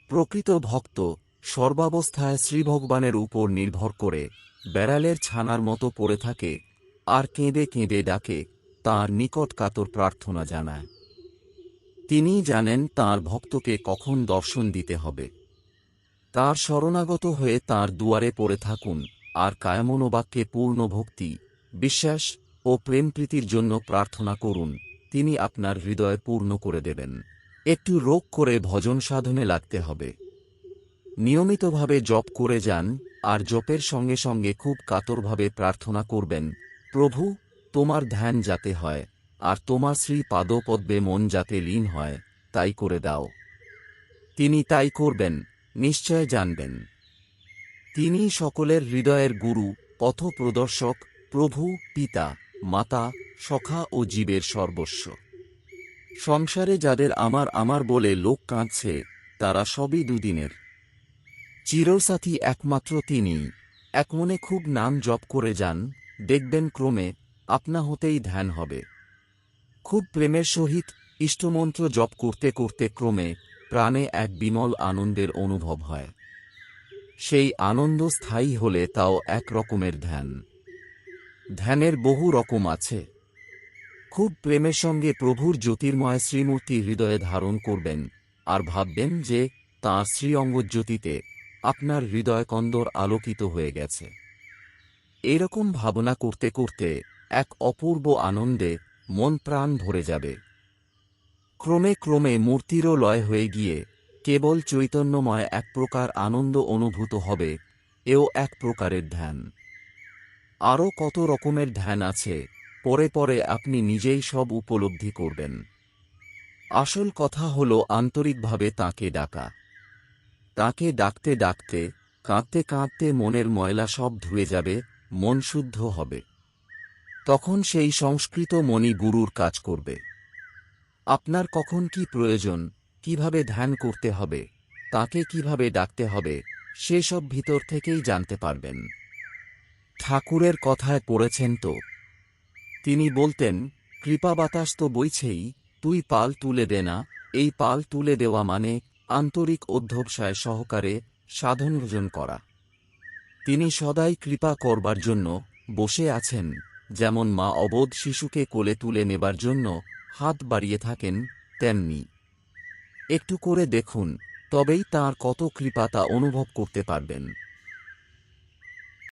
প্রকৃত ভক্ত সর্বাবস্থায় শ্রীভগবানের উপর নির্ভর করে বেড়ালের ছানার মতো পড়ে থাকে আর কেঁদে কেঁদে ডাকে, তাঁর নিকট কাতর প্রার্থনা জানায়। তিনি জানেন তাঁর ভক্তকে কখন দর্শন দিতে হবে। তাঁর শরণাগত হয়ে তাঁর দুয়ারে পড়ে থাকুন আর কায়মনোবাক্যে পূর্ণ ভক্তি, বিশ্বাস ও প্রেমপ্রীতির জন্য প্রার্থনা করুন, তিনি আপনার হৃদয় পূর্ণ করে দেবেন। একটু রোগ করে ভজন সাধনে লাগতে হবে। নিয়মিতভাবে জপ করে যান আর জপের সঙ্গে সঙ্গে খুব কাতরভাবে প্রার্থনা করবেন, প্রভু, তোমার ধ্যান যাতে হয় আর তোমার শ্রী পাদপদ্মে মন যাতে লীন হয়, তাই করে দাও। তিনি তাই করবেন, নিশ্চয় জানবেন। তিনি সকলের হৃদয়ের গুরু, পথ প্রদর্শক, প্রভু, পিতা, মাতা, সখা ও জীবের সর্বস্ব। সংসারে যাদের আমার আমার বলে লোক কাঁদছে, তারা সবই দুদিনের। চিরসাথী একমাত্র তিনিই। একমনে খুব নাম জপ করে যান, দেখবেন ক্রমে আপনা হতেই ধ্যান হবে। খুব প্রেমের সহিত ইষ্টমন্ত্র জপ করতে করতে ক্রমে প্রাণে এক বিমল আনন্দের অনুভব হয়। সেই আনন্দ স্থায়ী হলে তাও এক রকমের ধ্যান। ধ্যানের বহু রকম আছে। খুব প্রেমের সঙ্গে প্রভুর জ্যোতির্ময় শ্রীমূর্তি হৃদয়ে ধারণ করবেন আর ভাববেন যে তাঁর শ্রীঅঙ্গজ্যোতিতে আপনার হৃদয় কন্দর আলোকিত হয়ে গেছে। এরকম ভাবনা করতে করতে এক অপূর্ব আনন্দে মন প্রাণ ভরে যাবে। ক্রমে ক্রমে মূর্তিরও লয় হয়ে গিয়ে কেবল চৈতন্যময় এক প্রকার আনন্দ অনুভূত হবে, এও এক প্রকারের ধ্যান। আরও কত রকমের ধ্যান আছে, পরে পরে আপনি নিজেই সব উপলব্ধি করবেন। আসল কথা হল আন্তরিকভাবে তাঁকে ডাকা। তাঁকে ডাকতে ডাকতে, কাঁদতে কাঁদতে মনের ময়লা সব ধুয়ে যাবে, মন শুদ্ধ হবে। তখন সেই সংস্কৃত মনি গুরুর কাজ করবে। আপনার কখন কি প্রয়োজন, কিভাবে ধ্যান করতে হবে, তাকে কিভাবে ডাকতে হবে, সেসব ভিতর থেকেই জানতে পারবেন। ঠাকুরের কথায় পড়েছেন তো, তিনি বলতেন, কৃপা বাতাস তো বইছেই, তুই পাল তুলে দে না। এই পাল তুলে দেওয়া মানে আন্তরিক অধ্যবসায় সহকারে সাধনভোজন করা। তিনি সদাই কৃপা করবার জন্য বসে আছেন, যেমন মা অবোধ শিশুকে কোলে তুলে নেবার জন্য হাত বাড়িয়ে থাকেন, তেমনি। একটু করে দেখুন, তবেই তাঁর কত কৃপা তা অনুভব করতে পারবেন।